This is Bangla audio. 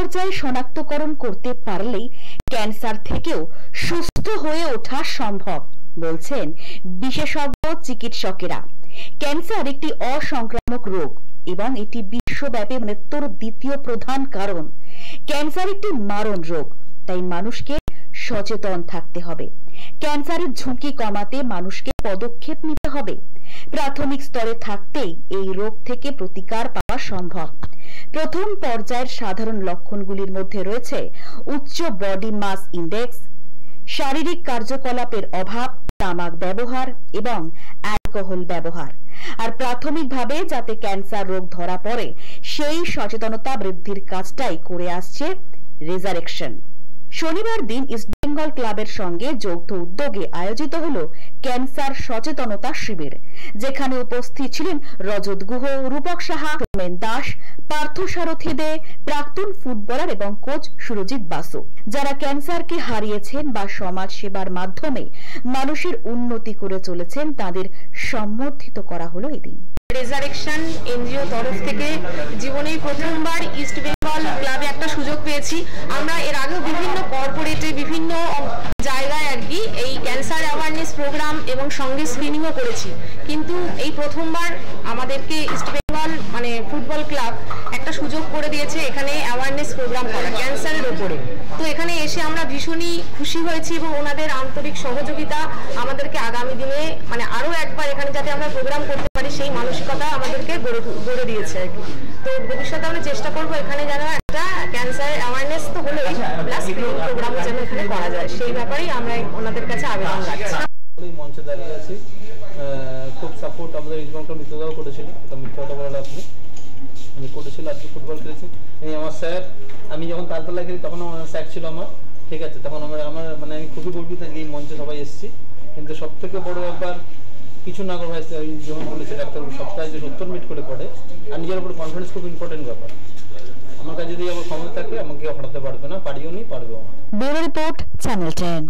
পর্যায়ে শনাক্তকরণ করতে পারলেই ক্যান্সার থেকেও সুস্থ হয়ে ওঠা সম্ভব বলছেন বিশেষজ্ঞ চিকিৎসকেরা। ক্যান্সার একটি অসংক্রামক রোগ এবং এটি বিশ্বব্যাপী মৃত্যুর দ্বিতীয় প্রধান কারণ। ক্যান্সার একটি মারণ রোগ, তাই মানুষকে সচেতন থাকতে হবে। ক্যান্সারের ঝুঁকি কমাতে মানুষকে পদক্ষেপ নিতে হবে। প্রাথমিক স্তরে থাকতেই এই রোগ থেকে প্রতিকার পাওয়া সম্ভব। প্রথম পর্যায়ের সাধারণ লক্ষণগুলির মধ্যে রয়েছে উচ্চ বডি মাস ইন্ডেক্স, শারীরিক কার্যকলাপের অভাব, তামাক ব্যবহার এবং অ্যালকোহল ব্যবহার। আর প্রাথমিকভাবে যাতে ক্যান্সার রোগ ধরা পড়ে সেই সচেতনতা বৃদ্ধির কাজটাই করে আসছে রেজারেকশন। শনিবার দিন ইস্ট বেঙ্গল ক্লাবের সঙ্গে যৌথ উদ্যোগে আয়োজিত হল ক্যান্সার সচেতনতা শিবির, যেখানে উপস্থিত ছিলেন রজত গুহ, রূপক সাহা, সোমেন দাস, পার্থ সারথী দে, প্রাক্তন ফুটবলার এবং কোচ সুরজিৎ বাসু, যারা ক্যান্সারকে হারিয়েছেন বা সমাজ সেবার মাধ্যমে মানুষের উন্নতি করে চলেছেন। তাদের সম্বর্ধিত করা হলো এদিন। রেজারেকশন এনজিও তরফ থেকে জীবনেই প্রথমবার ইস্ট বেঙ্গল ক্লাবে একটা সুযোগ পেয়েছি। আমরা এর আগেও বিভিন্ন কর্পোরেটে বিভিন্ন জায়গায় আর কি এই ক্যান্সার অ্যাওয়ারনেস প্রোগ্রাম এবং সঙ্গে স্ক্রিনিংও করেছি, কিন্তু এই প্রথমবার আমাদেরকে ইস্ট বেঙ্গল ফুটবল ক্লাব একটা সুযোগ করে দিয়েছে এখানে অ্যাওয়ারনেস প্রোগ্রাম করা ক্যান্সারের উপরে। তো এখানে এসে আমরা ভীষণই খুশি হয়েছি এবং ওনাদের আন্তরিক সহযোগিতা আমাদেরকে আগামী দিনে আরো একবার এখানে যাতে আমরা প্রোগ্রাম করতে পারি সেই মানসিকতা আমাদেরকে গড়ে দিয়েছে আর কি। তো ভবিষ্যতে আমরা চেষ্টা করবো এখানে যেন একটা ক্যান্সার অ্যাওয়ারনেস তো হলোই, প্লাস স্ক্রিনিং প্রোগ্রামও যেন এখানে করা যায়, সেই ব্যাপারেই আমরা ওনাদের কাছে আবেদন রাখছি। মঞ্চে দাঁড়িয়ে আছি, খুব সাপোর্ট আমাদের ইস্টবেঙ্গল মিত্রদাও করেছিল, এটা মিথ্যা কথা বলা আপনি, আমি করেছিল, আজকে ফুটবল খেলেছি। এই আমার স্যার, আমি যখন তালতলায় খেলি তখন আমার স্যার ছিল আমার, ঠিক আছে, তখন আমার আমি খুবই গর্বিত এই মঞ্চে সবাই এসেছি। কিন্তু সব থেকে বড় একবার কিছু না করে যেমন বলেছে ডাক্তার, সপ্তাহে যে 70 মিনিট করে পড়ে, আর নিজের উপর কনফিডেন্স খুব ইম্পর্টেন্ট ব্যাপার। আমার কাছে যদি আমার ক্ষমতা থাকে আমাকে হটাতে পারবে না, পারিও নি, পারবেও না। Bureau report, channel 10।